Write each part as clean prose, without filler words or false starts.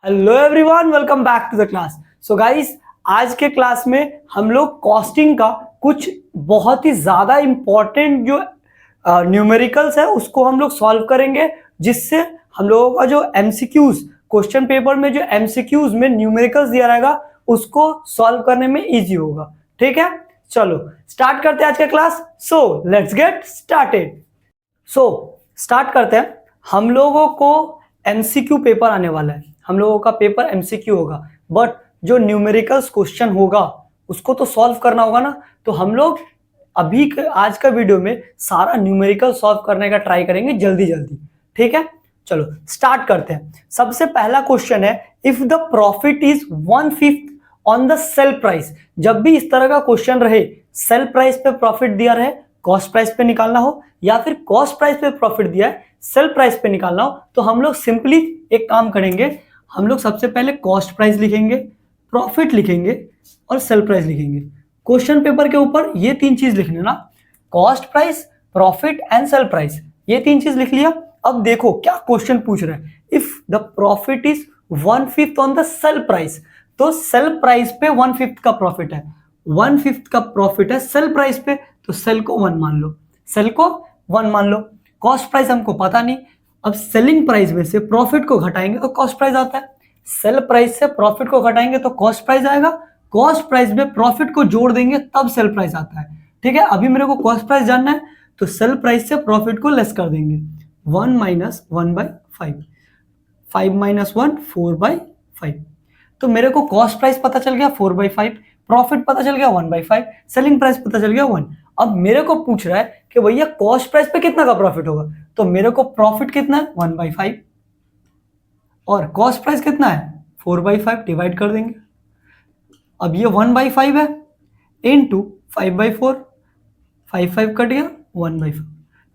Hello everyone, welcome back to the class. So guys, आज के class में हम लोग कॉस्टिंग का कुछ बहुत ही ज़्यादा इम्पोर्टेंट जो न्यूमेरिकल्स है उसको हम लोग सॉल्व करेंगे, जिससे हम लोगों का जो एमसीक्यूज क्वेश्चन पेपर में जो एमसीक्यूज में न्यूमेरिकल्स दिया रहेगा उसको सॉल्व करने में इजी होगा। ठीक है, चलो स्टार्ट करते हैं आज का class. So let's get started. So start करते हैं। हम लोगों को एमसीक्यू पेपर आने वाला है, हम लोगों का पेपर एमसीक्यू होगा, बट जो न्यूमेरिकल्स क्वेश्चन होगा उसको तो सॉल्व करना होगा ना। तो हम लोग अभी आज का वीडियो में सारा न्यूमेरिकल सॉल्व करने का ट्राई करेंगे जल्दी जल्दी। ठीक है, चलो स्टार्ट करते हैं। सबसे पहला क्वेश्चन है, if the profit is 1/5 on the sale price. जब भी इस तरह का क्वेश्चन रहे, सेल प्राइस पे प्रॉफिट दिया रहे, कॉस्ट प्राइस पे निकालना हो, या फिर कॉस्ट प्राइस पे प्रॉफिट दिया है, सेल प्राइस पे निकालना हो, तो हम लोग सिंपली एक काम करेंगे। हम लोग सबसे पहले कॉस्ट प्राइस लिखेंगे, प्रॉफिट लिखेंगे और सेल प्राइस लिखेंगे। क्वेश्चन पेपर के ऊपर ये तीन चीज लिखने ना, cost price, profit and sale price, ये तीन चीज लिख लिया। अब देखो क्या क्वेश्चन पूछ रहा है, if the profit is 1/5 on the sale price, तो सेल प्राइस पे 1/5 का प्रॉफिट है, 1/5 का प्रॉफिट है सेल प्राइस पे, तो सेल को 1 मान लो, सेल को 1 मान लो। कॉस्ट प्राइस हमको पता नहीं, अब सेलिंग प्राइस में से प्रॉफिट को घटाएंगे तो कॉस्ट प्राइस आता है, सेल प्राइस से प्रॉफिट को घटाएंगे तो कॉस्ट प्राइस आएगा, कॉस्ट प्राइस में प्रॉफिट को जोड़ देंगे तब सेल प्राइस आता है। ठीक है, अभी मेरे को कॉस्ट प्राइस जानना है, तो सेल प्राइस से प्रॉफिट को लेस कर देंगे, 1 - 1/5, 5 - 1 4/5। तो मेरे को कॉस्ट प्राइस पता चल गया 4/5, प्रॉफिट पता चल गया 1/5, सेलिंग प्राइस पता चल गया 1। अब मेरे को पूछ रहा है कि भैया कॉस्ट प्राइस पे कितना का प्रॉफिट होगा, तो मेरे को प्रॉफिट कितना है 1/5 और कॉस्ट प्राइस कितना है 4/5, डिवाइड कर देंगे। अब ये 1/5 है इनटू 5/4, 5 कट गया 1/5,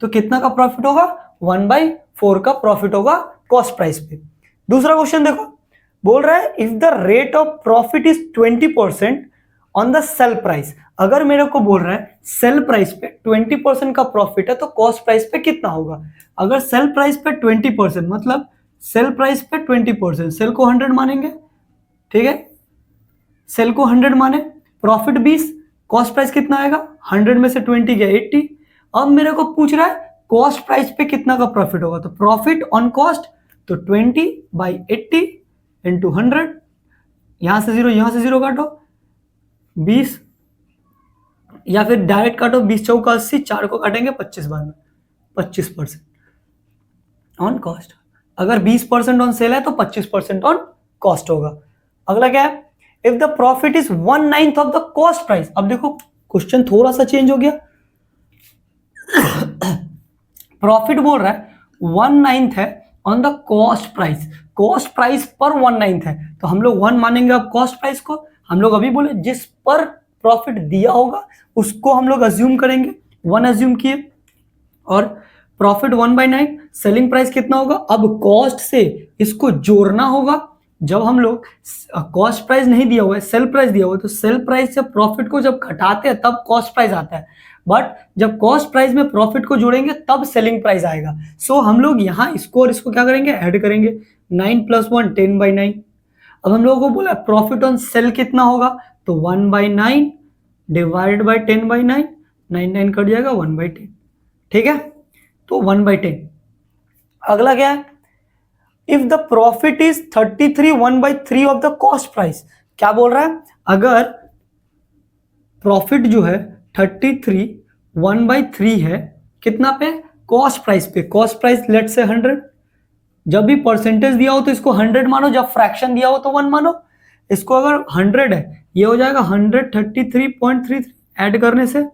तो कितना का प्रॉफिट होगा 1/4 का प्रॉफिट होगा कॉस्ट प्राइस पे। दूसरा क्वेश्चन देखो, बोल रहा है if the rate of profit is 20% on the sale price. अगर मेरे को बोल रहा है सेल प्राइस पे 20% का प्रॉफिट है तो कॉस्ट प्राइस पे कितना होगा। अगर सेल प्राइस पे 20% मतलब सेल प्राइस पे 20%, सेल को 100 मानेंगे। ठीक है, सेल को 100 माने, प्रॉफिट 20, कॉस्ट प्राइस कितना आएगा 100 में से 20 गया 80। अब मेरे को पूछ रहा है कॉस्ट प्राइस पे कितना का प्रॉफिट होगा, तो प्रॉफिट ऑन कॉस्ट, तो 20/80 इंटू 100, यहां से 0 यहां से 0 काटो 20, या फिर डायरेक्ट काटो 20 चौका 80, 4 को काटेंगे 25 बार में, 25% ऑन कॉस्ट। अगर 20% ऑन सेल है तो 25% ऑन कॉस्ट होगा। अगला क्या है, if the profit is 1/9 of the cost price. अब देखो क्वेश्चन थोड़ा सा चेंज हो गया, प्रॉफिट बोल रहा है 1/9 है on the cost price, cost price पर 1/9 है, तो हम लोग 1 मानेंगे। अब कॉस्ट प्राइस को हम लोग अभी बोले जिस पर प्रॉफिट दिया होगा उसको हम लोग अज्यूम करेंगे, 1 अज्यूम किए, और प्रॉफिट 1/9, सेलिंग प्राइस कितना होगा। अब कॉस्ट से इसको जोड़ना होगा, जब हम लोग कॉस्ट प्राइस नहीं दिया हुआ है सेल प्राइस दिया हुआ है, तो सेल प्राइस से प्रॉफिट को जब घटाते हैं तब कॉस्ट प्राइस आता है, बट जब कॉस्ट प्राइस में प्रॉफिट को जोड़ेंगे तब सेलिंग प्राइस आएगा। सो हम लोग यहाँ इसको और इसको क्या करेंगे, ऐड करेंगे, 9 + 1 10/9। अब हम लोगों को बोला प्रॉफिट ऑन सेल कितना होगा, तो 1/9 डिवाइड बाई 10/9, 9 कट जाएगा 1/10। ठीक है, तो 1/10। अगला क्या है, if the profit is 33 1/3 of the cost price. क्या बोल रहा है, अगर प्रॉफिट जो है 33 1/3 है, कितना पे, कॉस्ट प्राइस पे, कॉस्ट प्राइस लेट से 100, जब भी परसेंटेज दिया हो तो इसको 100 मानो, जब फ्रैक्शन दिया हो तो 1 मानो। इसको अगर 100 है, ये हो जाएगा 133.33 ऐड करने से।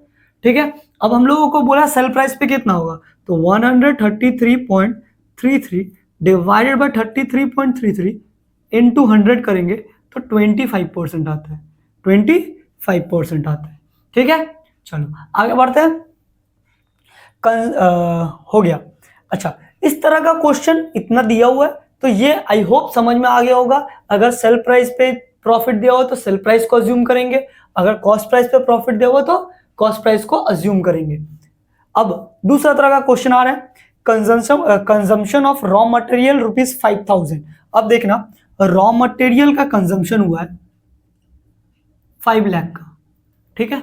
ठीक है, अब हम लोगों को बोला सेल प्राइस पे कितना होगा, तो 133.33 डिवाइडेड बाय 33.33 इंटू 100 करेंगे तो 25% आता है, 25% आता है। ठीक है, चलो आगे बढ़ते हैं। हो गया। अच्छा, इस तरह का क्वेश्चन इतना दिया हुआ है तो ये आई होप समझ में आ गया होगा। अगर सेल प्राइस पे प्रॉफिट दिया हो तो सेल प्राइस को अज्यूम करेंगे, अगर कॉस्ट प्राइस पे प्रॉफिट दिया हो तो कॉस्ट प्राइस को अज्यूम करेंगे। अब दूसरा तरह का क्वेश्चन आ रहा है, कंजम्पशन ऑफ रॉ मटेरियल ₹5000। अब देखना, रॉ मटेरियल का कंजम्पशन हुआ है 5 लाख का, ठीक है।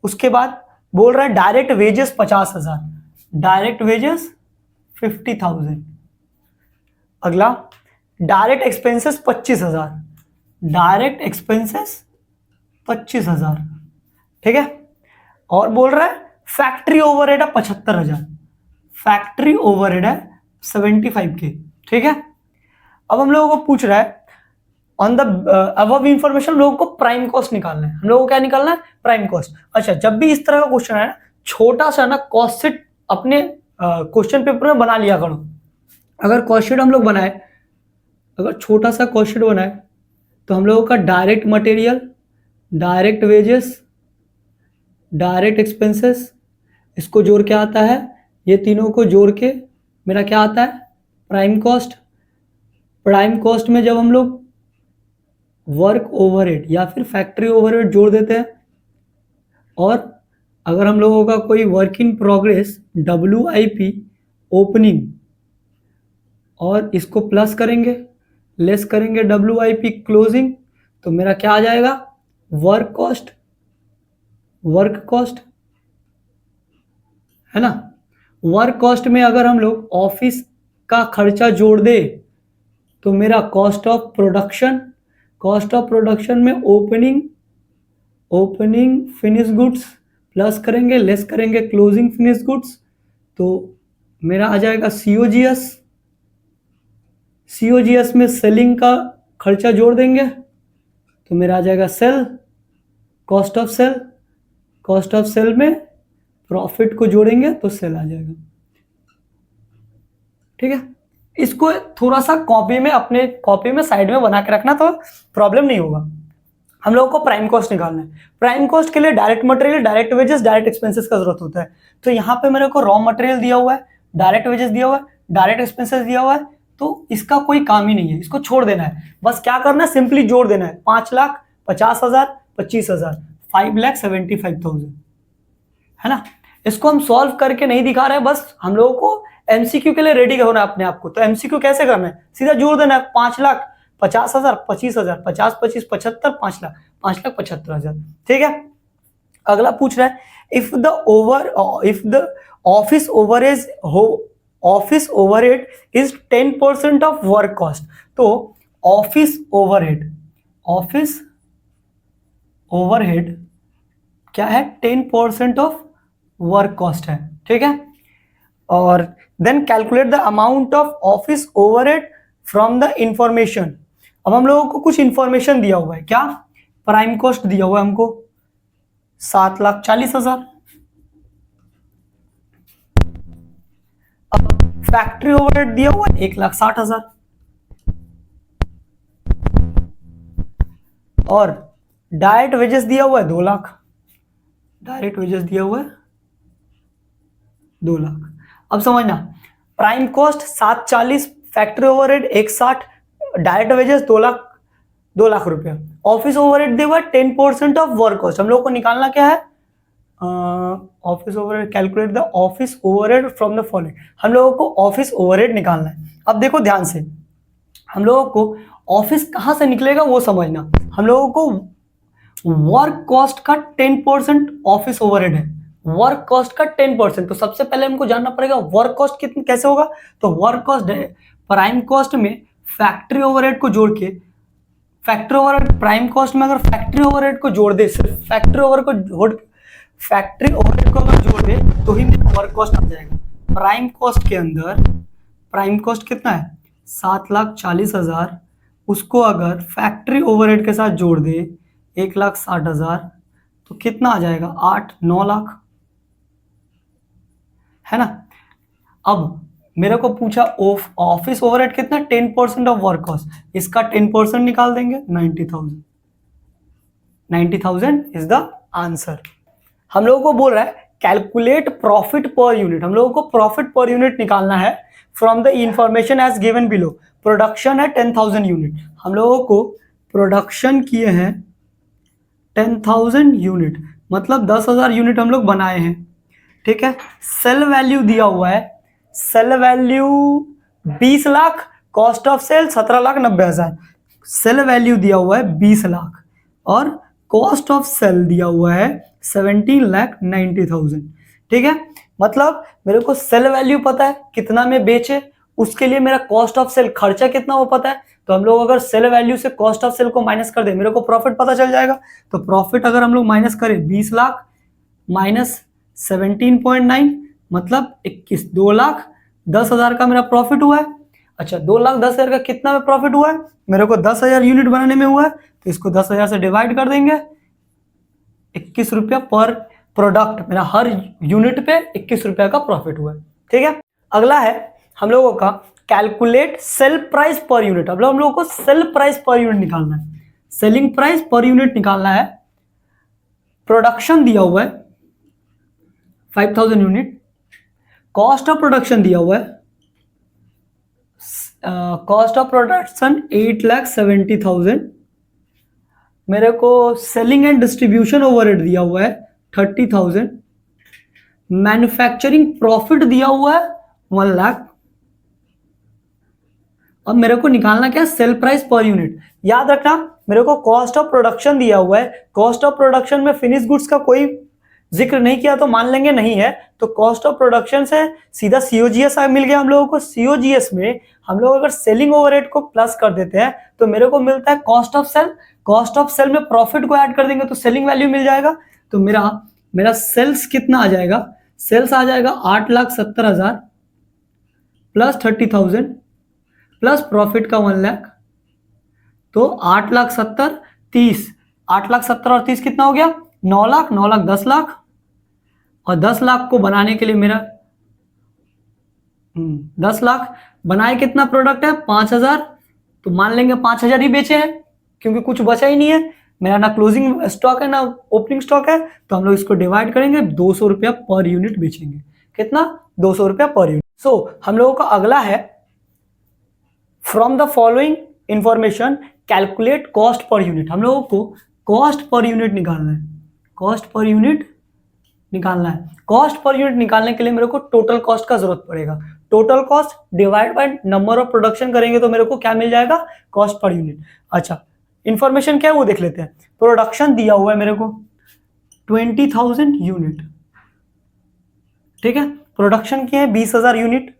उसके बाद बोल रहा है डायरेक्ट वेजेस 50,000, डायरेक्ट वेजेस 50,000। अगला डायरेक्ट एक्सपेंसेस 25,000, डायरेक्ट एक्सपेंसेस 25,000, ठीक है। और बोल रहा है फैक्ट्री ओवरहेड है 75,000, फैक्ट्री ओवरहेड है 75K, ठीक है। अब हम लोगों को पूछ रहा है ऑन द अबव इंफॉर्मेशन हम लोगों को प्राइम कॉस्ट निकालना है। हम लोगों को क्या निकालना है? Prime cost. अच्छा, जब भी इस तरह का क्वेश्चन है ना, छोटा सा ना कॉस्ट शीट अपने क्वेश्चन पेपर में बना लिया करो। अगर कॉस्ट शीट हम लोग बनाए, अगर छोटा सा कॉस्ट शीट बनाए तो हम लोगों का direct material, direct wages, direct expenses, इसको जोड़ के आता है, ये तीनों को जोड़ के मेरा क्या आता है? Prime cost. प्राइम कॉस्ट में जब हम लोग वर्क ओवरहेड या फिर फैक्ट्री ओवरहेड जोड़ देते हैं, और अगर हम लोगों का कोई work in progress WIP opening, और इसको प्लस करेंगे, लेस करेंगे WIP क्लोजिंग, तो मेरा क्या आ जाएगा? वर्क कॉस्ट, वर्क कॉस्ट, है ना। वर्क कॉस्ट में अगर हम लोग ऑफिस का खर्चा जोड़ दे तो मेरा cost of production, cost of production में opening, opening finish goods plus करेंगे, लेस करेंगे क्लोजिंग फिनिश गुड्स, तो मेरा आ जाएगा COGS। COGS में सेलिंग का खर्चा जोड़ देंगे तो मेरा आ जाएगा sale, cost of sale. Cost of sale में प्रॉफिट को जोड़ेंगे तो सेल आ जाएगा, ठीक है। इसको थोड़ा सा कॉपी में, अपने कॉपी में साइड में बना के रखना तो प्रॉब्लम नहीं होगा। हम लोगों को प्राइम कॉस्ट निकालना है। प्राइम कॉस्ट के लिए direct material, direct wages, direct expenses का जरूरत होता है। तो यहाँ पे मेरे को रॉ मटेरियल दिया हुआ है, डायरेक्ट वेजेस दिया हुआ है, डायरेक्ट एक्सपेंसेस दिया हुआ है, तो इसका कोई काम ही नहीं है, इसको छोड़ देना है। बस क्या करना है? सिंपली जोड़ देना है। 5,50,000, 25,000, 5,75,000, है ना। इसको हम सॉल्व करके नहीं दिखा रहे हैं, बस हम लोगों को MCQ के लिए रेडी होना है अपने आप को। तो MCQ कैसे करना है? सीधा जोड़ देना है। 5,50,000, 25,000, 50, 25, 75, 5 लाख, 5,75,000, ठीक है। अगला पूछ रहा है if the office overhead office overhead is 10% of work cost. तो ऑफिस ओवरहेड क्या है? 10% ऑफ वर्क कॉस्ट है, ठीक है। और then calculate the amount of office overhead from the information. अब हम लोगों को कुछ इंफॉर्मेशन दिया हुआ है, क्या? प्राइम कॉस्ट दिया हुआ है हमको 7,40,000। अब फैक्ट्री ओवरहेड दिया हुआ है 1,60,000, और डायरेक्ट वेजेस दिया हुआ है 2 लाख। डायरेक्ट वेजेस दिया हुआ है 2 लाख। अब समझना, prime cost 740, factory overhead 160, direct wages 2 lakh रुपया। ऑफिस ओवरहेड दिया हुआ 10% ऑफ वर्क कॉस्ट। हम लोग को निकालना क्या है? Office overhead, calculate the office overhead from the following. हम लोगों को ऑफिस ओवरहेड निकालना है। अब देखो ध्यान से, हम लोगों को ऑफिस कहां से निकलेगा वो समझना। हम लोगों को वर्क कॉस्ट का 10% ऑफिस ओवरहेड है, वर्क कॉस्ट का 10%। तो सबसे पहले हमको जानना पड़ेगा वर्क कॉस्ट कितनी, कैसे होगा? तो वर्क कॉस्ट प्राइम कॉस्ट में फैक्ट्री ओवरहेड को जोड़ के, फैक्ट्री ओवरहेड प्राइम कॉस्ट में अगर फैक्ट्री ओवरहेड को जोड़ दे, सिर्फ फैक्ट्री ओवरहेड को अगर जोड़ दे तो ही मेरा वर्क कॉस्ट आ जाएगा। प्राइम कॉस्ट के अंदर प्राइम कॉस्ट कितना है? 7,40,000। उसको अगर फैक्ट्री ओवरहेड के साथ जोड़ दे 1,60,000 तो कितना आ जाएगा? 8-9 लाख, है ना। अब मेरे को पूछा ऑफिस ओवरहेड कितना? 10% ऑफ वर्क कॉस्ट। इसका 10% निकाल देंगे, 90,000। 90,000 इज द आंसर। हम लोगों को बोल रहा है कैलकुलेट प्रॉफिट पर यूनिट। हम लोगों को प्रॉफिट पर यूनिट निकालना है from the information as given below. Production है 10,000 यूनिट, हम लोगों को प्रोडक्शन किए हैं 10,000 यूनिट, मतलब 10,000 यूनिट हम लोग बनाए हैं, ठीक है। सेल वैल्यू दिया हुआ है, sale value 20 lakh, cost of sale 17,90,000, sale value दिया हुआ है 20 लाख और कॉस्ट ऑफ सेल दिया हुआ है 17,90,000। ठीक है, मतलब मेरे को सेल वैल्यू पता है कितना में बेचे, उसके लिए मेरा कॉस्ट ऑफ सेल खर्चा कितना वो पता है। तो हम लोग अगर सेल वैल्यू से कॉस्ट ऑफ सेल को माइनस कर दे मेरे को प्रॉफिट पता चल जाएगा। तो प्रॉफिट अगर हम लोग माइनस करें 20 लाख माइनस 17.9 मतलब 21, 2,10,000 का मेरा प्रॉफिट हुआ है। अच्छा, 2,10,000 का कितना में प्रॉफिट हुआ है, मेरे को 10,000 यूनिट बनाने में हुआ है, तो इसको 10,000 से डिवाइड कर देंगे। 21 रुपया पर प्रोडक्ट, मेरा हर यूनिट पे 21 रुपया का प्रॉफिट हुआ है। ठीक है, अगला है हम लोगों का calculate sale price per unit. अब हम लोगों को सेल प्राइस पर यूनिट निकालना है, सेलिंग प्राइस पर यूनिट निकालना है। प्रोडक्शन दिया हुआ है 5,000 यूनिट, कॉस्ट ऑफ प्रोडक्शन दिया हुआ है, कॉस्ट ऑफ प्रोडक्शन 8,70,000, मेरे को सेलिंग एंड डिस्ट्रीब्यूशन ओवरहेड दिया हुआ है 30,000, मैन्युफैक्चरिंग प्रॉफिट दिया हुआ है 1 लाख। अब मेरे को निकालना क्या, सेल प्राइस पर यूनिट। याद रखना मेरे को कॉस्ट ऑफ प्रोडक्शन दिया हुआ है, कॉस्ट ऑफ प्रोडक्शन में फिनिश गुड्स का कोई जिक्र नहीं किया तो मान लेंगे नहीं है, तो कॉस्ट ऑफ प्रोडक्शन से सीधा सीओजीएस मिल गया हम लोगों को। सीओजीएस में हम लोग अगर सेलिंग ओवरहेड को प्लस कर देते हैं तो मेरे को मिलता है cost of sale, cost of sale में प्रॉफिट को ऐड कर देंगे तो सेलिंग वैल्यू मिल जाएगा। तो मेरा सेल्स कितना आ जाएगा, सेल्स आ जाएगा 8,70,000 प्लस 30,000 प्लस प्रॉफिट का 1 लाख, तो 8,70,000 30, 8,70,000 और 30 कितना हो गया, 9 लाख, 9 लाख 10 लाख, और 10 लाख को बनाने के लिए मेरा 10 लाख बनाए कितना प्रोडक्ट है 5,000, तो मान लेंगे 5,000 ही बेचे हैं क्योंकि कुछ बचा ही नहीं है, मेरा ना क्लोजिंग स्टॉक है ना ओपनिंग स्टॉक है। तो हम लोग इसको डिवाइड करेंगे, 200 रुपया पर यूनिट बेचेंगे। कितना, 200 रुपया पर यूनिट। सो हम लोगों का अगला है from the following information calculate cost per unit. हम लोगों को कॉस्ट पर यूनिट निकालना है, कॉस्ट पर यूनिट निकालना है। कॉस्ट पर यूनिट निकालने के लिए मेरे को टोटल कॉस्ट का जरूरत पड़ेगा। Total cost divide by number of production करेंगे तो मेरे को क्या मिल जाएगा, कॉस्ट पर यूनिट। अच्छा, इंफॉर्मेशन क्या है वो देख लेते हैं। प्रोडक्शन दिया हुआ है मेरे को 20,000 यूनिट, ठीक है, प्रोडक्शन की है 20,000 यूनिट।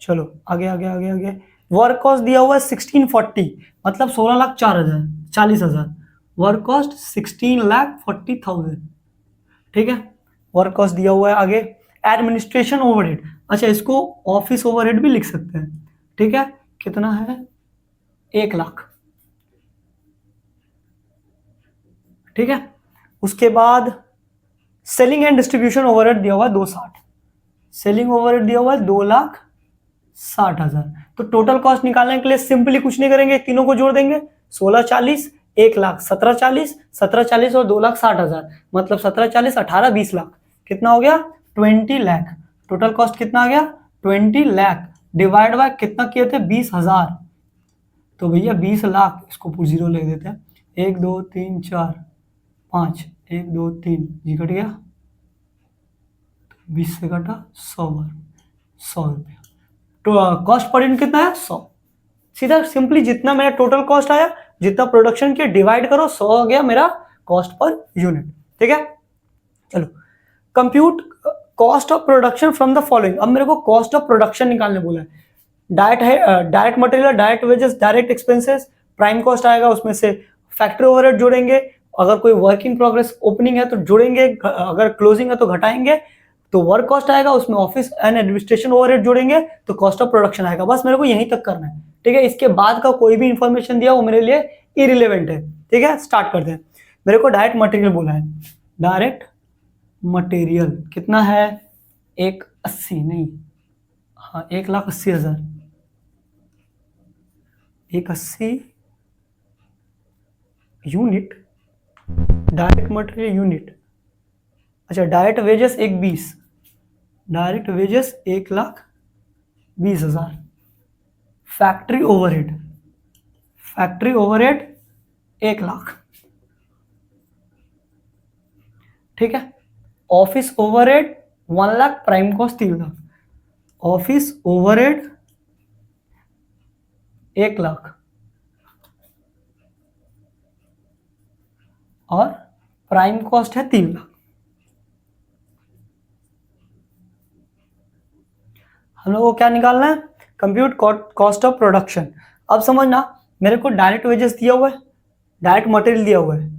चलो आगे आगे आगे आगे। वर्क कॉस्ट दिया हुआ है 1640 मतलब 16,04,000 वर्क कॉस्ट 16,40,000, ठीक है, वर्क कॉस्ट दिया हुआ है। आगे एडमिनिस्ट्रेशन ओवरहेड, अच्छा इसको ऑफिस ओवरहेड भी लिख सकते हैं, ठीक है, कितना है 1 लाख, ठीक है। उसके बाद सेलिंग एंड डिस्ट्रीब्यूशन ओवरहेड दिया हुआ है 260, सेलिंग ओवरहेड दिया हुआ है 2,60,000। तो टोटल कॉस्ट निकालने के लिए सिंपली कुछ नहीं करेंगे, तीनों को जोड़ देंगे, 16,40 1 लाख, 17,40 17,40 और 2,60,000 मतलब 17,40 18 20 लाख, कितना हो गया 20 लाख। टोटल कॉस्ट कितना आ गया 20 लाख, डिवाइड बाय कितना किए थे 20,000, तो भैया 20 लाख, इसको 0 ले देते हैं, 1 2 3 4 5 1 2 3 जी कट गया, 20 से कटा 100 बार 100 रुपया। तो कॉस्ट पर यूनिट कितना है 100। सीधा सिंपली जितना मेरा टोटल कॉस्ट आया, जितना प्रोडक्शन किया डिवाइड करो, 100 हो गया मेरा कॉस्ट पर यूनिट, ठीक है। चलो compute cost of production from the following. अब मेरे को कॉस्ट ऑफ प्रोडक्शन निकालने बोला है। डायरेक्ट है, direct material, direct wages, direct expenses, prime cost आएगा, उसमें से फैक्ट्री ओवरहेड जोड़ेंगे, अगर कोई वर्क इन प्रोग्रेस ओपनिंग है तो जोड़ेंगे, अगर क्लोजिंग है तो घटाएंगे, तो वर्क कॉस्ट आएगा, उसमें ऑफिस एंड एडमिनिस्ट्रेशन ओवरहेड जोड़ेंगे तो कॉस्ट ऑफ प्रोडक्शन आएगा। बस मेरे को यहीं तक करना है, ठीक है। इसके बाद का कोई भी इंफॉर्मेशन दिया वो मेरे लिए इरिलेवेंट है, ठीक है। स्टार्ट करते हैं। मेरे को डायरेक्ट मटेरियल बोला है, डायरेक्ट मटेरियल कितना है 1,80 नहीं, हाँ 1,80,000, 1,80 यूनिट डायरेक्ट मटेरियल यूनिट। अच्छा direct wages 1,20, direct wages 1,20,000, factory overhead, factory overhead 1 lakh, ठीक है। Office overhead 1 lakh, prime cost 3 lakh, office overhead 1 lakh और प्राइम कॉस्ट है 3 लाख। हम लोग को क्या निकालना है? Compute cost of production. अब समझना, मेरे को डायरेक्ट वेजेस दिया हुआ है, डायरेक्ट मटेरियल दिया हुआ है,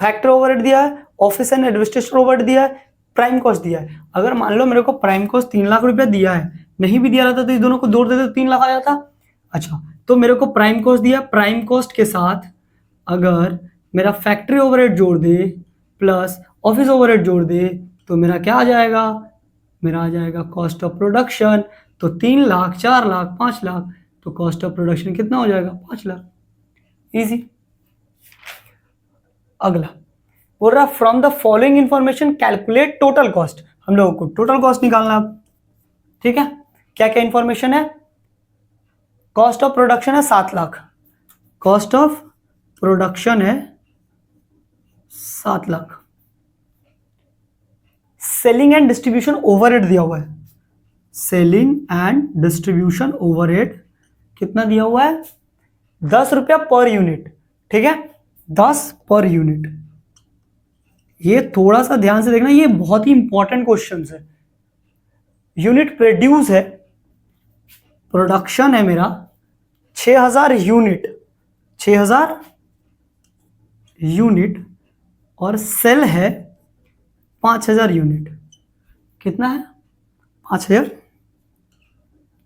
फैक्ट्री ओवरहेड दिया है, ऑफिस एंड एडमिनिस्ट्रेशन ओवरहेड दिया है, प्राइम कॉस्ट दिया है। अगर मान लो मेरे को प्राइम कॉस्ट 3 लाख रुपया दिया है, नहीं भी दिया रहता तो इस दोनों को जोड़ देते तो 3 लाख आ जाता। अच्छा, तो मेरे को प्राइम कॉस्ट दिया, प्राइम कॉस्ट के साथ अगर मेरा फैक्ट्री ओवरहेड जोड़ दे प्लस ऑफिस ओवरहेड जोड़ दे तो मेरा क्या आ जाएगा? मेरा आ जाएगा कॉस्ट ऑफ प्रोडक्शन। तो 3 लाख, 4 लाख, 5 लाख, तो कॉस्ट ऑफ प्रोडक्शन कितना हो जाएगा? 5 लाख। इजी। अगला बोल रहा from the following information calculate total cost. हम लोगों को टोटल कॉस्ट निकालना अब, ठीक है। क्या क्या इंफॉर्मेशन है? कॉस्ट ऑफ प्रोडक्शन है 7 लाख, कॉस्ट ऑफ प्रोडक्शन है 7 lakh. Selling and distribution overhead दिया हुआ है, सेलिंग एंड डिस्ट्रीब्यूशन ओवरहेड कितना दिया हुआ है? 10 रुपया पर यूनिट, ठीक है, 10 पर यूनिट। ये थोड़ा सा ध्यान से देखना, ये बहुत ही इंपॉर्टेंट क्वेश्चन है। यूनिट प्रोड्यूस है, प्रोडक्शन है मेरा 6000 यूनिट, 6000 यूनिट, और सेल है 5000 यूनिट। कितना है? 5000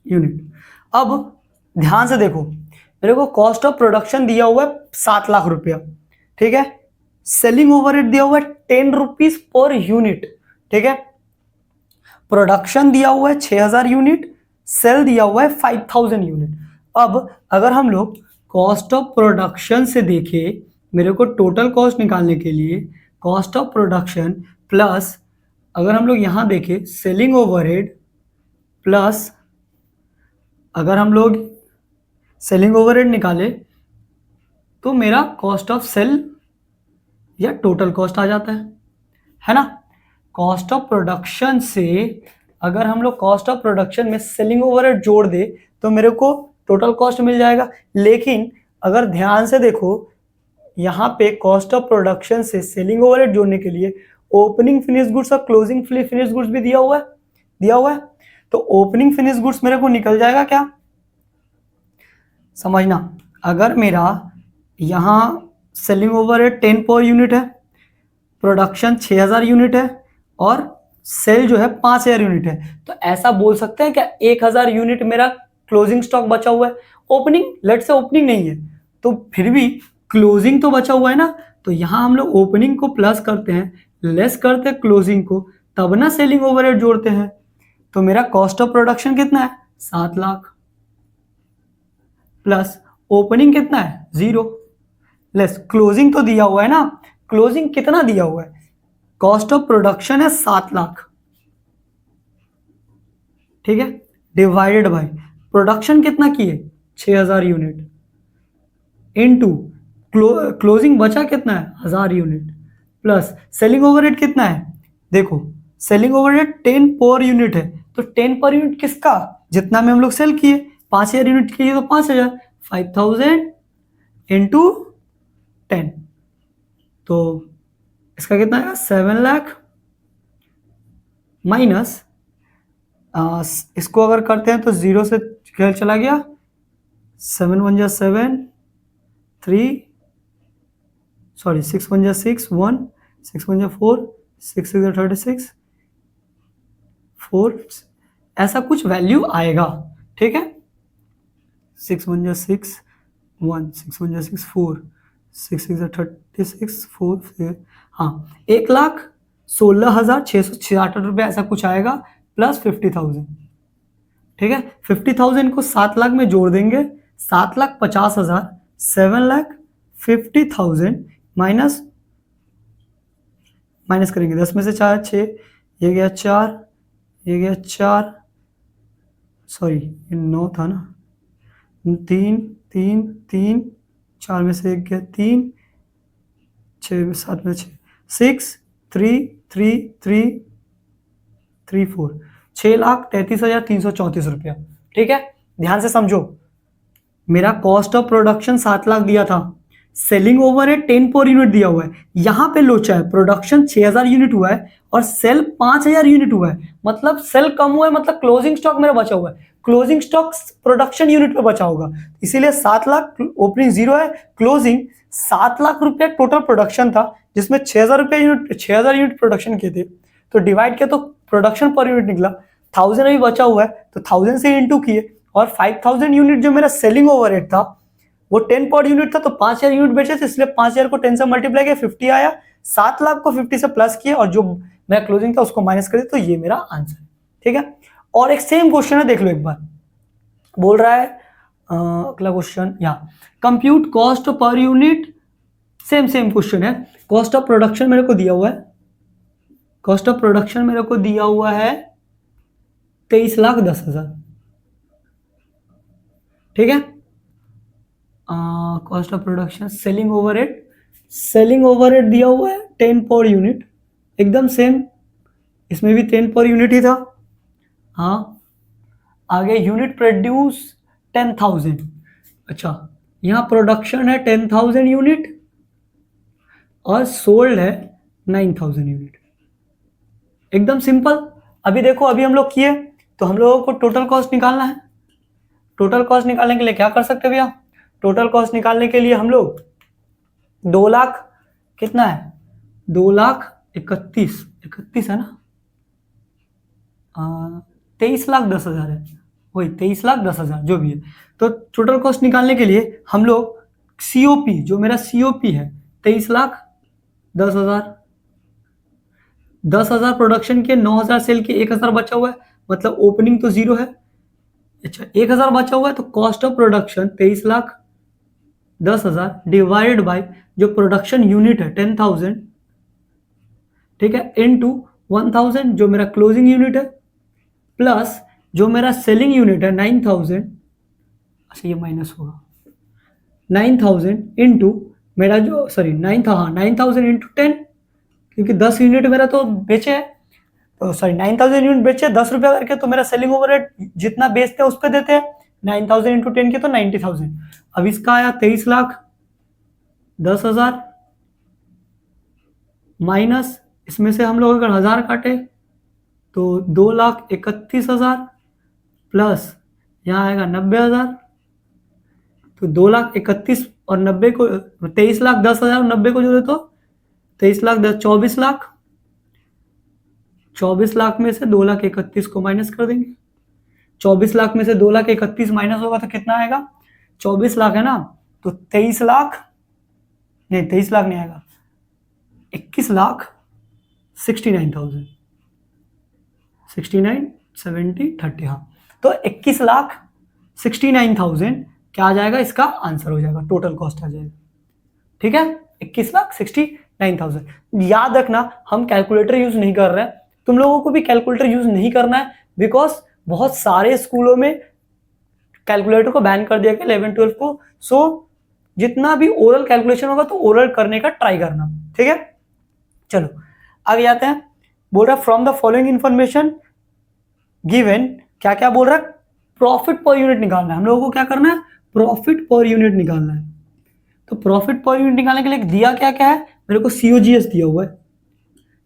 यूनिट। अब ध्यान से देखो, मेरे को कॉस्ट ऑफ प्रोडक्शन दिया हुआ है 7 लाख रुपया, ठीक है। सेलिंग ओवरहेड दिया हुआ है 10 रुपीज पर यूनिट, ठीक है। प्रोडक्शन दिया हुआ है 6000 यूनिट, सेल दिया हुआ है 5000 यूनिट। अब अगर हम लोग कॉस्ट ऑफ प्रोडक्शन से देखें, मेरे को टोटल कॉस्ट निकालने के लिए कॉस्ट ऑफ प्रोडक्शन प्लस अगर हम लोग यहां देखें सेलिंग ओवरहेड प्लस अगर हम लोग सेलिंग ओवरहेड निकाले तो मेरा कॉस्ट ऑफ सेल या टोटल कॉस्ट आ जाता है ना। कॉस्ट ऑफ प्रोडक्शन से अगर हम लोग कॉस्ट ऑफ प्रोडक्शन में सेलिंग ओवरहेड जोड़ दे तो मेरे को टोटल कॉस्ट मिल जाएगा। लेकिन अगर ध्यान से देखो, यहाँ पे कॉस्ट ऑफ प्रोडक्शन से सेलिंग ओवरहेड जोड़ने के लिए ओपनिंग फिनिश गुड्स और क्लोजिंग फिनिश गुड्स भी दिया हुआ है। तो ओपनिंग फिनिश गुड्स मेरे को निकल जाएगा क्या? समझना, अगर मेरा यहाँ सेलिंग ओवरहेड 10 पर यूनिट है, प्रोडक्शन 6000 यूनिट है और सेल जो है 5000 यूनिट है, तो ऐसा बोल सकते हैं क्या 1000 यूनिट मेरा क्लोजिंग स्टॉक बचा हुआ है। ओपनिंग, लेट से ओपनिंग नहीं है तो फिर भी क्लोजिंग तो बचा हुआ है ना, तो यहां हम लोग ओपनिंग को प्लस करते हैं, लेस करते हैं क्लोजिंग को, तब ना सेलिंग ओवरहेड जोड़ते हैं। तो मेरा कॉस्ट ऑफ प्रोडक्शन कितना है? 7 लाख प्लस ओपनिंग कितना है? 0, लेस क्लोजिंग तो दिया हुआ है ना। क्लोजिंग कितना दिया हुआ है? कॉस्ट ऑफ प्रोडक्शन है 7 लाख, ठीक है, डिवाइडेड बाय प्रोडक्शन कितना की है? 6000 यूनिट, इनटू क्लोजिंग बचा कितना है? 1000 यूनिट, प्लस सेलिंग ओवरहेड कितना है? देखो सेलिंग ओवरहेड 10 पर यूनिट है, तो 10 पर यूनिट किसका? जितना में हम लोग सेल किए, 5000 यूनिट किए तो 5000, 5000 इंटू 10, तो इसका कितना आएगा? 7 लाख माइनस इसको अगर करते हैं तो 0 से खेल चला गया, 7 1 जा 7, 3 सॉरी 6 1 जा 6 1, 6 1 जा 4, 6 6 जा 36, 4 ऐसा कुछ वैल्यू आएगा, ठीक है। 6 1 जा 6 1, 6 1 जा 6 4, 6 6 जा 36, 4 फिर हाँ 1,16,666 रुपये ऐसा कुछ आएगा प्लस 50,000, ठीक है। 50,000 को 7 लाख में जोड़ देंगे, 7,50,000, 7,50,000 माइनस करेंगे 10 में से 4 6, ये गया 4, ये गया 4, सॉरी ये 9 था ना, 3 3 3, 4 में से 1 गया 3, 6 में 7 में 6, 6 3 3 3 3 4, 6,33,334 रुपया, ठीक है। ध्यान से समझो, मेरा कॉस्ट ऑफ प्रोडक्शन 7 लाख दिया था, सेलिंग ओवरहेड 10 पर यूनिट दिया हुआ है, यहाँ पे लोचा है, प्रोडक्शन 6000 यूनिट हुआ है और सेल 5000 यूनिट हुआ है, मतलब सेल कम हुआ है, मतलब क्लोजिंग स्टॉक मेरा बचा हुआ है, क्लोजिंग स्टॉक प्रोडक्शन यूनिट पे बचा होगा, इसीलिए 7 लाख ओपनिंग जीरो है, क्लोजिंग 7 लाख रुपया टोटल प्रोडक्शन था, जिसमें 6000 यूनिट प्रोडक्शन किए थे, तो डिवाइड किया तो प्रोडक्शन पर यूनिट निकला, 1000 अभी बचा हुआ है तो 1000 से इंटू किए, और 5000 यूनिट जो मेरा सेलिंग ओवरहेड था वो 10 पर यूनिट था, तो 5000 यूनिट बेचे थे, इसलिए 5000 को 10 से मल्टीप्लाई किया 50 आया, 7 लाख को 50 से प्लस किया और जो मेरा क्लोजिंग था उसको माइनस कर दिया, तो ये मेरा आंसर है। ठीक है, और एक सेम क्वेश्चन है, देख लो एक बार, बोल रहा है अगला क्वेश्चन, यहाँ compute cost per unit, same question है, कॉस्ट ऑफ प्रोडक्शन मेरे को दिया हुआ है, कॉस्ट ऑफ प्रोडक्शन मेरे को दिया हुआ है 23,10,000। ठीक है, cost of production, selling overhead दिया हुआ है 10 पर यूनिट, एकदम सेम, इसमें भी 10 पर यूनिट ही था। हाँ, आगे यूनिट प्रोड्यूस 10,000, अच्छा यहाँ प्रोडक्शन है 10,000 यूनिट और सोल्ड है 9,000 यूनिट, एकदम सिंपल। अभी देखो, अभी हम लोग किए तो हम लोगों को टोटल कॉस्ट निकालना है, टोटल कॉस्ट निकालने के लिए क्या कर सकते हैं भैया, टोटल कॉस्ट निकालने के लिए हम लोग 2 लाख, कितना है 2,31,31 है ना, 23,10,000 है, वही 23,10,000 जो भी है, तो टोटल कॉस्ट निकालने के लिए हम लोग सीओपी, जो मेरा सीओपी है 23,10,000, 10,000 प्रोडक्शन के, 9,000 सेल के, 1,000 बचा हुआ है, मतलब ओपनिंग तो जीरो है, अच्छा 1,000 बचा हुआ है, तो cost of production 23,10,000 divided by जो प्रोडक्शन यूनिट है 10,000, ठीक है, इनटू 1,000 जो मेरा क्लोजिंग यूनिट है, प्लस जो मेरा सेलिंग यूनिट है 9,000, अच्छा ये माइनस होगा 9,000 इंटू मेरा जो, सॉरी 9,000 इंटू 10, क्योंकि 10 यूनिट मेरा तो बेचे है, तो सॉरी 9,000 यूनिट बेचे 10 रुपया करके, तो मेरा सेलिंग ओवरहेड जितना बेचते हैं उस पर देते हैं, 9,000 इंटू 10 के तो 90,000, अब इसका आया 23,10,000 माइनस, इसमें से हम लोग अगर 1000 काटे तो 2,31,000 प्लस यहाँ आएगा 90,000, तो 2,31,000 और 90 को, 23,10,000 और 90 को जोड़े तो 23,10,000 24 लाख, 24 लाख में से 2,31,000 को माइनस कर देंगे, 24 लाख में से 2,31,000 माइनस होगा तो कितना आएगा, 24 लाख है ना, तो 23 लाख नहीं, 23 लाख नहीं आएगा, 21,69,000, 69 70 30, हाँ, तो 21,69,000 क्या आ जाएगा, इसका आंसर हो जाएगा, टोटल कॉस्ट आ जाएगा। ठीक है, 21,69,000। याद रखना, हम कैलकुलेटर यूज नहीं कर रहे हैं, तुम लोगों को भी कैलकुलेटर यूज नहीं करना है, बिकॉज बहुत सारे स्कूलों में कैलकुलेटर को बैन कर दिया गया 11-12 को, सो जितना भी ओरल कैलकुलेशन होगा तो ओरल करने का ट्राई करना। ठीक है, चलो आगे जाते हैं, बोल रहा है from the following information given, क्या क्या बोल रहा है, प्रॉफिट पर यूनिट निकालना है, हम लोगों को क्या करना है, प्रॉफिट पर यूनिट निकालना है, तो प्रॉफिट पर यूनिट निकालने के लिए दिया क्या क्या है, मेरे को सीओजीएस दिया हुआ है,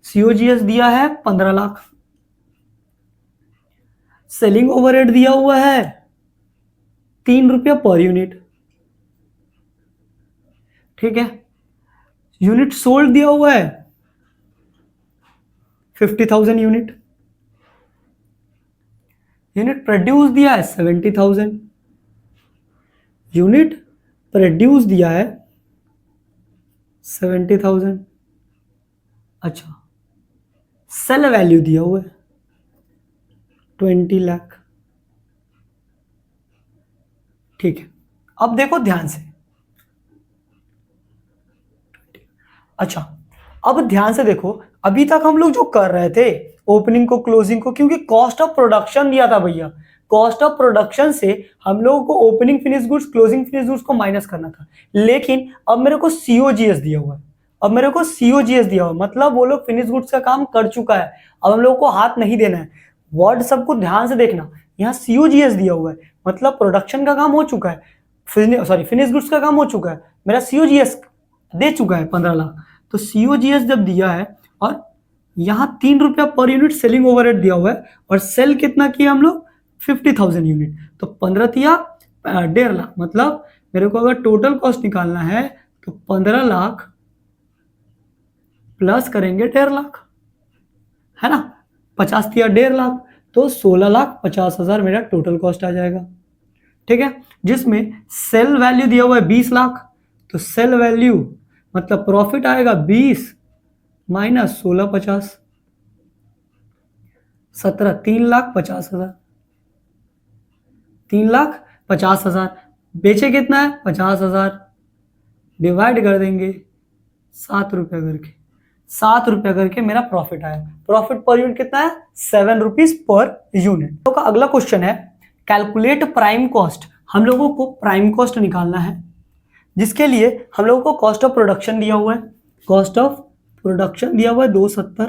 सीओजीएस दिया है 15 लाख, सेलिंग ओवरहेड दिया हुआ है 3 रुपया पर यूनिट, ठीक है, यूनिट सोल्ड दिया हुआ है 50,000 यूनिट, यूनिट प्रोड्यूस दिया है 70,000, यूनिट प्रोड्यूस दिया है 70,000, अच्छा सेल वैल्यू दिया हुआ है 20 लाख। ठीक है, अब देखो ध्यान से, अच्छा अब ध्यान से देखो, अभी तक हम लोग जो कर रहे थे ओपनिंग को क्लोजिंग को, क्योंकि कॉस्ट ऑफ प्रोडक्शन दिया था भैया, कॉस्ट ऑफ प्रोडक्शन से हम लोगों को opening finish goods closing finish goods को माइनस करना था, लेकिन अब मेरे को सीओजीएस दिया हुआ है, अब मेरे को सीओजीएस दिया हुआ, मतलब वो लोग फिनिश गुड्स का काम कर चुका है, अब हम लोगों को हाथ नहीं देना है, वर्ड सबको ध्यान से देखना, यहाँ सीओजीएस दिया हुआ है, मतलब प्रोडक्शन का काम हो चुका है, फिनिश गुड्स का काम हो चुका है, मेरा COGS दे चुका है 15 लाख। तो COGS जब दिया है और यहाँ 3 रुपया पर यूनिट सेलिंग ओवरहेड दिया हुआ है और सेल कितना किया हम लोग 50,000 यूनिट, तो 15 तिया 1.5 लाख, मतलब मेरे को अगर टोटल कॉस्ट निकालना है तो 15 लाख प्लस करेंगे 1.5 लाख, है ना, 50 तिया 1.5 लाख, तो 16,50,000 मेरा टोटल कॉस्ट आ जाएगा। ठीक है, जिसमें सेल वैल्यू दिया हुआ है 20 लाख, तो सेल वैल्यू मतलब प्रॉफिट आएगा 20 माइनस 16,50, 17, 3,50,000, 3,50,000, बेचे कितना है 50,000, डिवाइड कर देंगे 7 रुपया करके, 7 रुपया करके मेरा प्रॉफिट आया। प्रॉफिट पर यूनिट कितना है 7 रुपीज पर यूनिट। तो का अगला क्वेश्चन है कैलकुलेट प्राइम कॉस्ट। हम लोगों को प्राइम कॉस्ट निकालना है, जिसके लिए हम लोगों को कॉस्ट ऑफ प्रोडक्शन दिया हुआ है, कॉस्ट ऑफ प्रोडक्शन दिया हुआ है 270,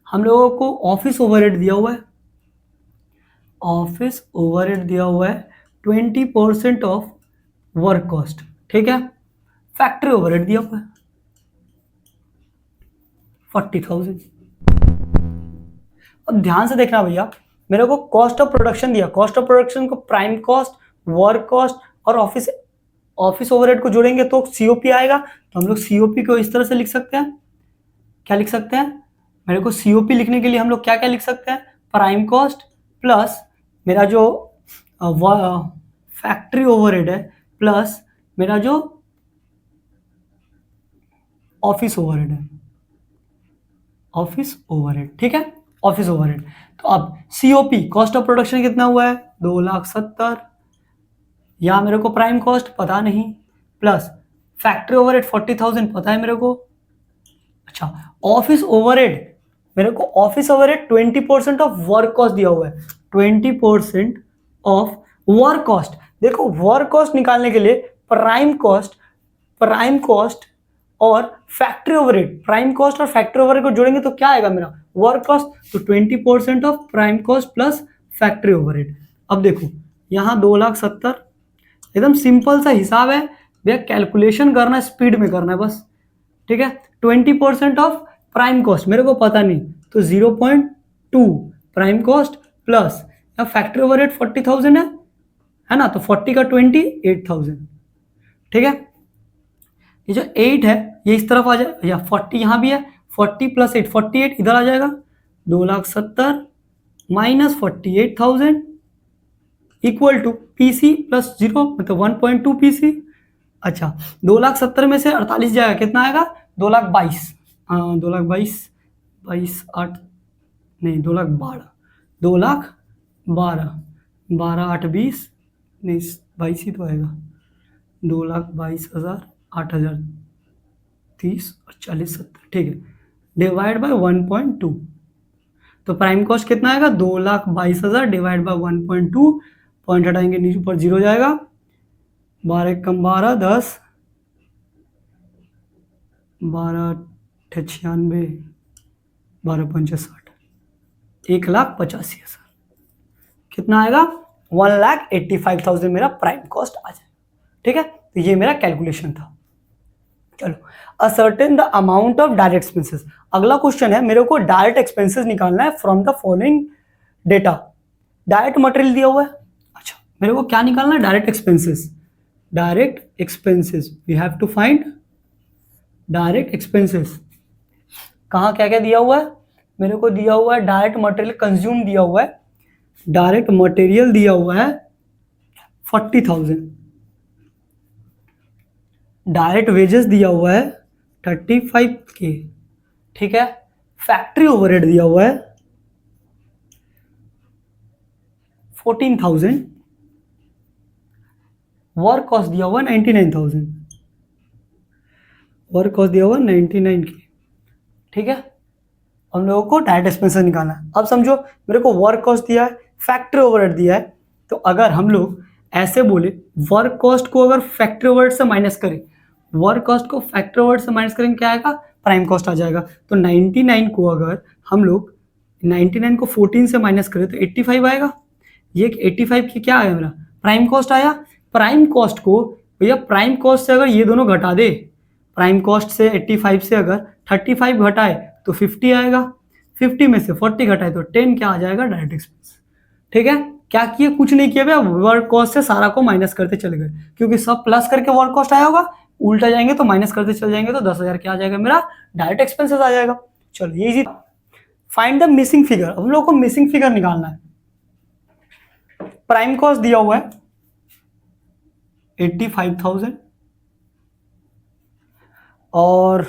हम लोगों को ऑफिस ओवरहेड दिया हुआ है, ऑफिस ओवरहेड दिया हुआ है 20% ऑफ वर्क कॉस्ट। ठीक है, फैक्ट्री ओवरहेड दिया हुआ है 40,000। अब ध्यान से देखना भैया, मेरे को कॉस्ट ऑफ प्रोडक्शन दिया, कॉस्ट ऑफ प्रोडक्शन को प्राइम कॉस्ट, वर्क कॉस्ट और ऑफिस ओवरहेड को जोड़ेंगे तो COP आएगा। तो हम लोग COP को इस तरह से लिख सकते हैं, क्या लिख सकते हैं, मेरे को COP लिखने के लिए हम लोग क्या क्या लिख सकते हैं, प्राइम कॉस्ट प्लस मेरा जो फैक्ट्री ओवरहेड है प्लस मेरा जो ऑफिस ओवरहेड है, ऑफिस ओवरहेड। ठीक है, ऑफिस ओवरहेड। तो अब COP कॉस्ट ऑफ प्रोडक्शन कितना हुआ है 2,70,000, या मेरे को प्राइम कॉस्ट पता नहीं, प्लस फैक्ट्री ओवरहेड 40,000 पता है मेरे को। अच्छा, ऑफिस ओवरहेड, मेरे को office overhead 20% of work cost दिया हुआ है, 20% ऑफ वर्क कॉस्ट। देखो वर्क कॉस्ट निकालने के लिए प्राइम कॉस्ट और फैक्ट्री ओवरहेड, प्राइम कॉस्ट और फैक्ट्री ओवरहेड को जोड़ेंगे तो क्या आएगा मेरा वर्क कॉस्ट, तो 20% of prime cost plus factory overhead. अब देखो यहाँ 2,70,000, एकदम सिंपल सा हिसाब है भैया, कैलकुलेशन करना स्पीड में करना है बस। ठीक है, 20% ऑफ प्राइम कॉस्ट मेरे को पता नहीं, तो 0.2 prime cost plus factory overhead 40,000 है ना, तो 40 का 20 8,000। ठीक है, ये जो 8 है ये इस तरफ आ जाए, या 40 यहाँ भी है, 40 प्लस 8 48 इधर आ जाएगा, 2,70,000 minus 48,000 equal to PC plus 0 मतलब 1.2 PC। अच्छा, 2,70,000 में से 48 जाएगा, कितना आएगा 2,22,000, हाँ 2,22,000, 22,8 नहीं 2,12,000, 2,12,000, 12 8 20 नहीं 22 ही तो आएगा, 2,22,000, 8,000 30 और 40 70। ठीक है, डिवाइड बाय 1.2, तो प्राइम कॉस्ट कितना आएगा 2,22,000 डिवाइड बाय 1.2, पॉइंट हटाएंगे नीचे ऊपर 0 जाएगा, 12 कम 12 10, 12 96, 12 पंचे 60, 1,85,000, कितना आएगा 1,85,000 मेरा प्राइम कॉस्ट आ जाएगा। ठीक है, तो ये मेरा कैलकुलेशन था। चलो, ascertain the amount of direct expenses. अगला क्वेश्चन है, मेरे को डायरेक्ट एक्सपेंसेस निकालना है from the following data. Direct material दिया हुआ है, अच्छा मेरे को क्या निकालना है direct expenses, direct expenses we have to find direct expenses. कहाँ क्या क्या दिया हुआ है, मेरे को दिया हुआ है डायरेक्ट मटेरियल कंज्यूम दिया हुआ है, डायरेक्ट मटेरियल दिया हुआ है 40,000, डायरेक्ट वेजेस दिया हुआ है 35K। ठीक है, फैक्ट्री ओवरहेड दिया हुआ है 14,000, वर्क कॉस्ट दिया हुआ है 99,000, वर्क कॉस्ट दिया हुआ 99K। ठीक है, हम लोगों को डायरेक्ट एक्सपेंसेस निकालना है। अब समझो मेरे को वर्क कॉस्ट दिया है, फैक्ट्री ओवरहेड दिया है, तो अगर हम लोग ऐसे बोले वर्क कॉस्ट को अगर फैक्ट्री ओवरहेड से माइनस करें, वर्क कॉस्ट को फैक्ट्री ओवरहेड से माइनस करेंगे क्या आएगा प्राइम कॉस्ट आ जाएगा। तो 99 को अगर हम लोग 99 को 14 से माइनस करें तो 85 आएगा, ये 85 की क्या आएगा मेरा प्राइम कॉस्ट आया। प्राइम कॉस्ट को भैया प्राइम कॉस्ट से अगर ये दोनों घटा दे, प्राइम कॉस्ट से 85 से अगर 35 घटाए तो 50 आएगा, 50 में से 40 घटाए तो 10 क्या आ जाएगा, डायरेक्ट एक्सपेंस। ठीक है, क्या किया, कुछ नहीं किया भैया, वर्क कॉस्ट से सारा को माइनस करते चले गए, क्योंकि सब प्लस करके वर्क कॉस्ट आया होगा, उल्टा जाएंगे तो माइनस करते चले जाएंगे तो 10,000 क्या आ जाएगा, मेरा डायरेक्ट एक्सपेंसेस आ जाएगा। चलो ये easy. Find the missing figure, हम लोग को मिसिंग फिगर निकालना है। प्राइम कॉस्ट दिया हुआ है 85,000 और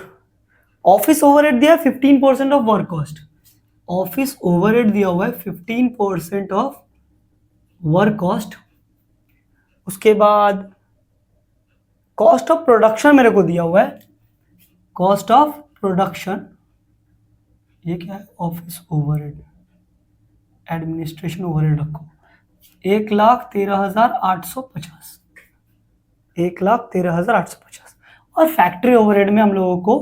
ऑफिस ओवरहेड दिया है 15% of work cost. Office overhead दिया हुआ है 15% ऑफ वर्क कॉस्ट। उसके बाद कॉस्ट ऑफ प्रोडक्शन मेरे को दिया हुआ है, कॉस्ट ऑफ प्रोडक्शन, ये क्या है, ऑफिस ओवरहेड, एडमिनिस्ट्रेशन ओवरहेड रखो 1,13,850, 1,13,850। और फैक्ट्री ओवरहेड में हम लोगों को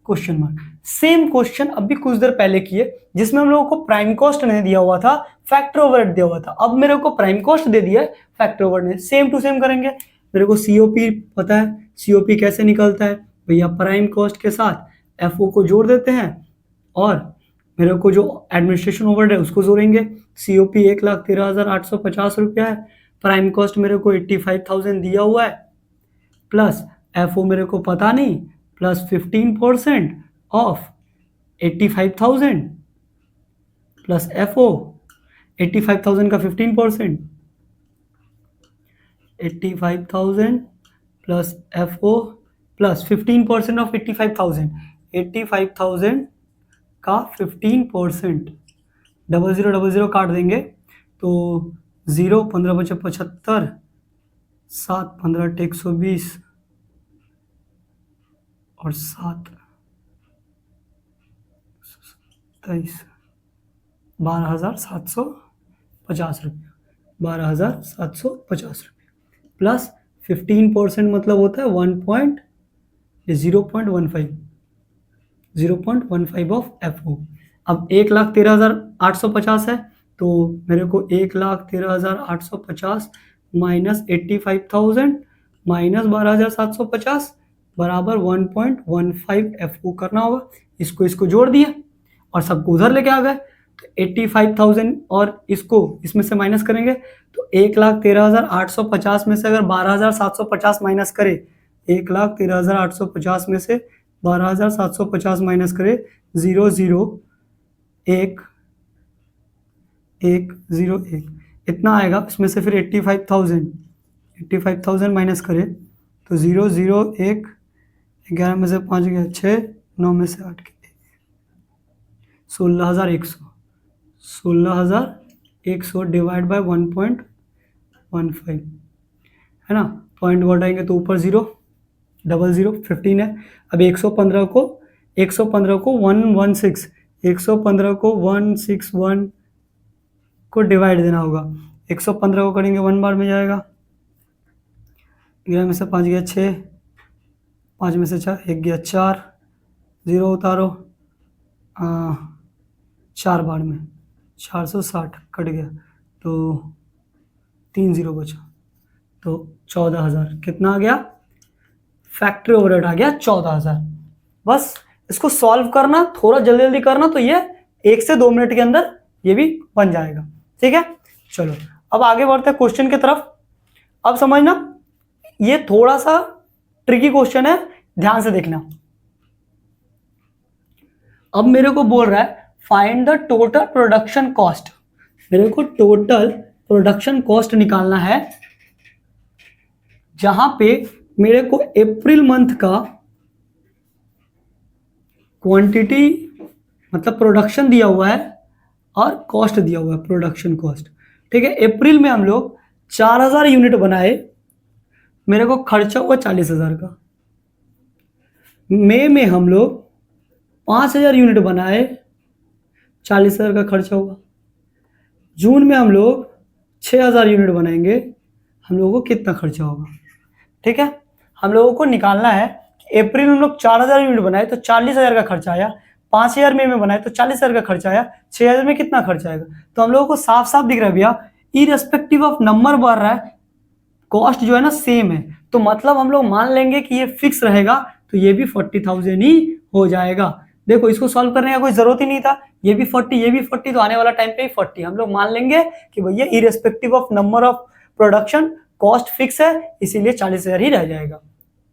क्वेश्चन मार्क, सेम क्वेश्चन अभी कुछ देर पहले किए, जिसमें हम लोगों को प्राइम कॉस्ट नहीं दिया हुआ था, फैक्ट्री ओवरहेड दिया हुआ था। अब मेरे को प्राइम कॉस्ट दे दिया है, factory overhead, same to same करेंगे। मेरे को सीओपी पता है, सीओपी कैसे निकलता है भैया, प्राइम कॉस्ट के साथ एफओ को जोड़ देते हैं और मेरे को जो एडमिनिस्ट्रेशन ओवरहेड है उसको जोड़ेंगे। सीओपी 1,13,850 रुपया है, प्राइम कॉस्ट मेरे को 85,000 दिया हुआ है, प्लस एफओ मेरे को पता नहीं, प्लस 15% ऑफ 85,000 प्लस एफओ, 85,000 का 15%, 85,000 प्लस एफओ प्लस 15% ऑफ 85,000, 85,000 का 15%, 0000 काट देंगे तो 0, 15 बचे 75, 7, 15 × 120 और 7, 23, 12,750 रुपया, 12,750 रुपया प्लस 15% मतलब होता है 0.15 ऑफ एफओ। अब 1,13,850 है तो मेरे को 1,13,850 माइनस 85,000 माइनस 12,750 बराबर 1.15 एफओ करना होगा। इसको जोड़ दिया और सबको उधर लेके आ गए, तो 85,000 और इसको इसमें से माइनस करेंगे तो 1,13,850 में से अगर 12,750 माइनस करे, 1,13,850 में से 12,750 माइनस करे 0,0,1,1,0,1 इतना आएगा। इसमें से फिर 85,000 माइनस करे तो 0,0,1, 11 में से 5 गया 6, 9 में से 8 गया 16,100 डिवाइड बाय 1.15 है ना, पॉइंट घटाएंगे तो ऊपर 0, 00, 15 है। अब 115 को 116, 115 को 161 को डिवाइड देना होगा। 115 को करेंगे 1 बार में जाएगा, 11 में से 5 गया 6, 5 में से 4 1 गया 4, 0 उतारो 4 बार में 460 कट गया तो 3 0 बचा, तो 14,000 कितना आ गया, फैक्ट्री ओवरहेड आ गया 14,000। बस इसको सॉल्व करना, थोड़ा जल्दी जल्दी करना, तो ये 1 से 2 मिनट के अंदर ये भी बन जाएगा। ठीक है, चलो अब आगे बढ़ते हैं क्वेश्चन की तरफ। अब समझना, ये थोड़ा सा ट्रिकी क्वेश्चन है, ध्यान से देखना। अब मेरे को बोल रहा है find the total production cost. मेरे को टोटल प्रोडक्शन कॉस्ट निकालना है, जहां पे मेरे को अप्रैल मंथ का क्वांटिटी मतलब प्रोडक्शन दिया हुआ है और कॉस्ट दिया हुआ है, प्रोडक्शन कॉस्ट। ठीक है, अप्रैल में हम लोग 4,000 यूनिट बनाए, मेरे को खर्चा हुआ 40,000 का। मई में हम लोग 5,000 यूनिट बनाए, 40,000 का खर्चा हुआ। जून में हम लोग 6,000 यूनिट बनाएंगे, हम लोगों को कितना खर्चा होगा। ठीक है, हम लोगों को निकालना है कि अप्रैल में हम लोग 4,000 यूनिट बनाए तो 40,000 का खर्चा आया, 5,000 मई में बनाए तो 40,000 का खर्चा आया, 6,000 में कितना खर्चा आएगा। तो हम लोगों को साफ साफ दिख रहा है भैया, इररेस्पेक्टिव ऑफ नंबर बढ़ रहा है, कॉस्ट जो है ना सेम है, तो मतलब हम लोग मान लेंगे कि ये फिक्स रहेगा, तो ये भी 40,000 ही हो जाएगा। देखो इसको सॉल्व करने का कोई जरूरत ही नहीं था, ये भी 40 ये भी 40, तो आने वाला टाइम पे ही 40 हम लोग मान लेंगे कि भैया irrespective of number of production cost fix है, इसीलिए 40,000 ही रह जाएगा।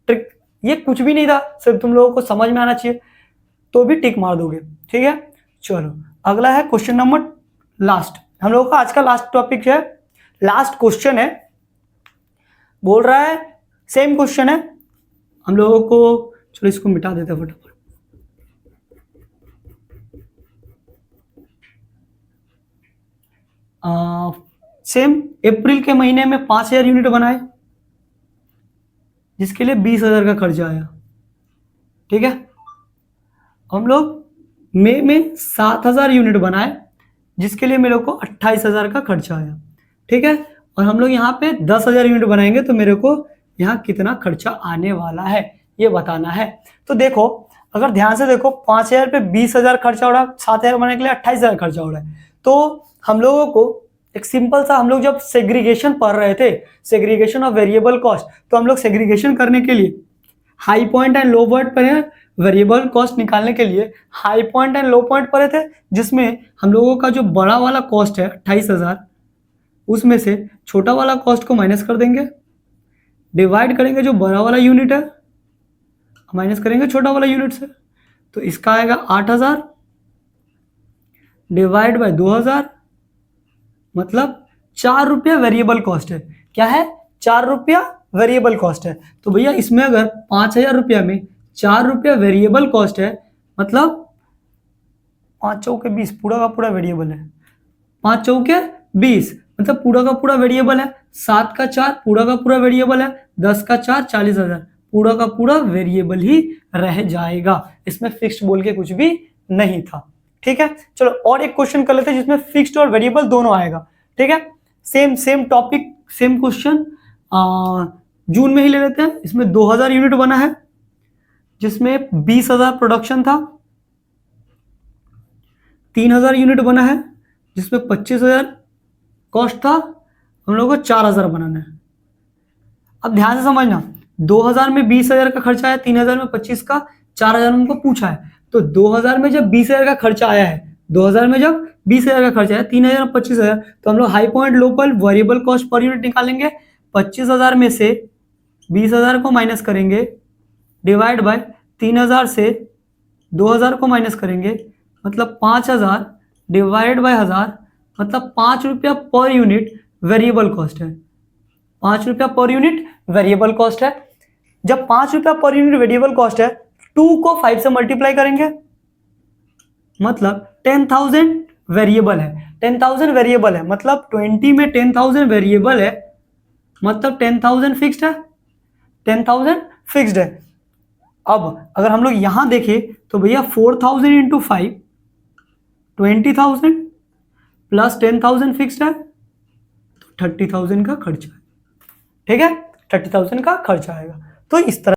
ट्रिक ये कुछ भी नहीं था, सिर्फ तुम लोगों को समझ में आना चाहिए, तो भी टिक मार दोगे। ठीक है, चलो अगला है क्वेश्चन नंबर लास्ट, हम लोगों का आज का लास्ट टॉपिक है, लास्ट क्वेश्चन है, बोल रहा है सेम क्वेश्चन है हम लोगों को। चलो इसको मिटा देते हैं फटाफट। सेम अप्रैल के महीने में 5,000 यूनिट बनाए, जिसके लिए 20,000 का खर्चा आया। ठीक है, हम लोग मई में 7,000 यूनिट बनाए, जिसके लिए मेरे को 28,000 का खर्चा आया। ठीक है, और हम लोग यहाँ पे 10,000 यूनिट बनाएंगे, तो मेरे को यहाँ कितना खर्चा आने वाला है ये बताना है। तो देखो अगर ध्यान से देखो, 5,000 पे 20,000 खर्चा हो रहा है, 7,000 बनाने के लिए 28,000 खर्चा हो रहा है। तो हम लोगों को एक सिंपल सा, हम लोग जब सेग्रीगेशन पढ़ रहे थे, सेग्रीगेशन ऑफ वेरिएबल कॉस्ट, तो हम लोग सेग्रीगेशन करने के लिए high point and low point पर वेरिएबल कॉस्ट निकालने के लिए high point and low point पढ़े थे, जिसमें हम लोगों का जो बड़ा वाला कॉस्ट है 28,000, उसमें से छोटा वाला कॉस्ट को माइनस कर देंगे, डिवाइड करेंगे जो बड़ा वाला यूनिट है, माइनस करेंगे छोटा वाला यूनिट से, तो इसका आएगा 8,000 डिवाइड बाय 2,000, मतलब 4 रुपया वेरिएबल कॉस्ट है। क्या है? 4 रुपया वेरिएबल कॉस्ट है। तो भैया इसमें अगर 5,000 रुपया में 4 रुपया वेरिएबल कॉस्ट है, मतलब 5 चौके 20, पूरा का पूरा वेरिएबल है, 5 चौके 20, मतलब पूरा का पूरा वेरिएबल है, 7 का 4 पूरा का पूरा वेरिएबल है, 10 का 4 40,000 पूरा का पूरा वेरिएबल ही रह जाएगा, इसमें फिक्स्ड बोल के कुछ भी नहीं था। ठीक है, चलो और एक क्वेश्चन कर लेते हैं जिसमें फिक्स्ड और वेरिएबल दोनों आएगा। ठीक है, सेम टॉपिक सेम क्वेश्चन, जून में ही ले लेते हैं। इसमें 2,000 यूनिट बना है, जिसमें 20,000 प्रोडक्शन था, 3,000 यूनिट बना है, जिसमें 25,000 कॉस्ट था, हम लोगों को 4,000 बनाना है। अब ध्यान से समझना, 2,000 में 20,000 का खर्चा है, 3,000 में 25 का, 4,000 हमको पूछा है। तो 2,000 में जब 20,000 का खर्चा आया है, 2,000 में जब 20,000 का खर्चा है, 3,000 में 25,000, तो हम लोग high point low point variable cost per unit निकालेंगे। 25,000 में से 20,000 को माइनस करेंगे, डिवाइड बाय 3,000 से 2,000 को माइनस करेंगे, मतलब 5,000 डिवाइड बाय 1,000, मतलब 5 रुपया पर यूनिट वेरिएबल कॉस्ट है। 5 रुपया पर यूनिट वेरिएबल कॉस्ट है। जब 5 रुपया पर यूनिट वेरिएबल कॉस्ट है, 2 को 5 से मल्टीप्लाई करेंगे, मतलब 10,000 वेरिएबल है। 10,000 वेरिएबल है, मतलब 20 में 10,000 वेरिएबल है, मतलब 10,000 फिक्स्ड है। 10,000 फिक्स्ड है। अब अगर हम लोग यहां देखें तो भैया 4,000 इंटू 5 20,000 प्लस 10,000 फिक्स्ड है, तो 30,000 का खर्चा है। ठीक है, 30,000 का खर्चा आएगा। तो इस तरह